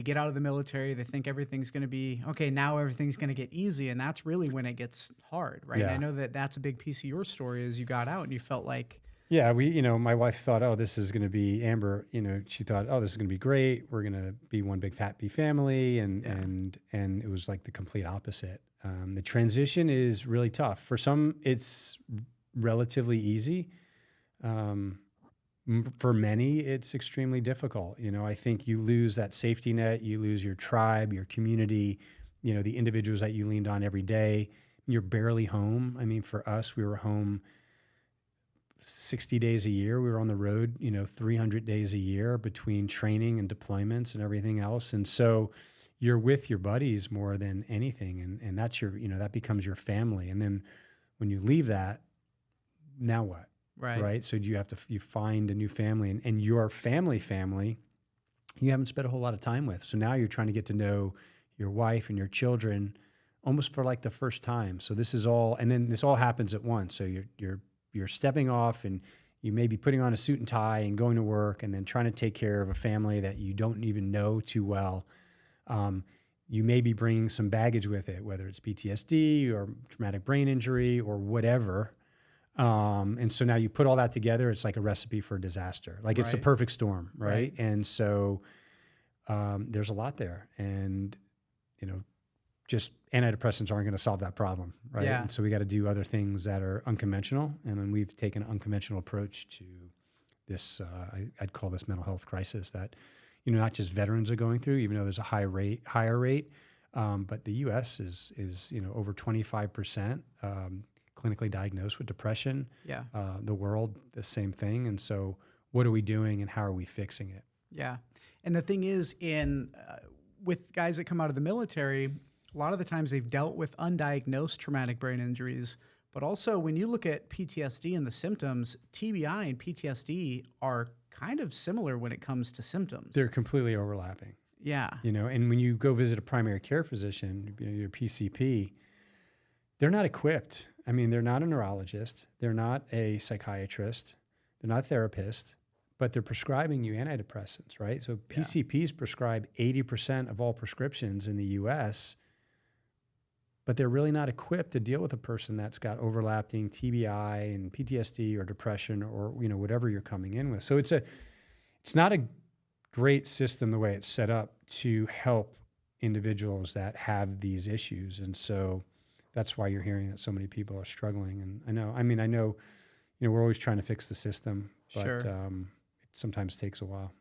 get out of the military, they think everything's going to be okay. Now everything's going to get easy, and that's really when it gets hard, right? And I Yeah. know that that's a big piece of your story is you got out and you felt like, Yeah, my wife thought, oh, this is going to be Amber. She thought, oh, this is going to be great. We're going to be one big fat bee family, and yeah, and it was like the complete opposite. The transition is really tough. For some, it's relatively easy. For many, it's extremely difficult. I think you lose that safety net, you lose your tribe, your community, the individuals that you leaned on every day. You're barely home. I mean, for us, we were home 60 days a year. We were on the road, 300 days a year between training and deployments and everything else. And so you're with your buddies more than anything. And that's that becomes your family. And then when you leave that, now what? right, Right. So you find a new family, and your family, you haven't spent a whole lot of time with. So now you're trying to get to know your wife and your children almost for like the first time. So this all happens at once. So you're stepping off, and you may be putting on a suit and tie and going to work, and then trying to take care of a family that you don't even know too well. You may be bringing some baggage with it, whether it's PTSD or traumatic brain injury or whatever. And so now you put all that together, it's like a recipe for a disaster. Like it's a right, perfect storm, right? right, And so there's a lot there. And, just antidepressants aren't going to solve that problem, right? yeah, And so we got to do other things that are unconventional. And then we've taken an unconventional approach to this, I'd call this mental health crisis that, not just veterans are going through, even though there's a higher rate, but the U.S. is over 25% clinically diagnosed with depression. yeah, The world, the same thing. And so what are we doing, and how are we fixing it? yeah. And the thing is, with guys that come out of the military, a lot of the times they've dealt with undiagnosed traumatic brain injuries. But also, when you look at PTSD and the symptoms, TBI and PTSD are kind of similar when it comes to symptoms. They're completely overlapping, Yeah, and when you go visit a primary care physician, your PCP, they're not equipped. I mean, they're not a neurologist. They're not a psychiatrist. They're not a therapist, but they're prescribing you antidepressants, right? So yeah, PCPs prescribe 80% of all prescriptions in the US, but they're really not equipped to deal with a person that's got overlapping TBI and PTSD or depression or, whatever you're coming in with. So it's not a great system the way it's set up to help individuals that have these issues. And so that's why you're hearing that so many people are struggling. And I know, we're always trying to fix the system, but sure. it sometimes takes a while.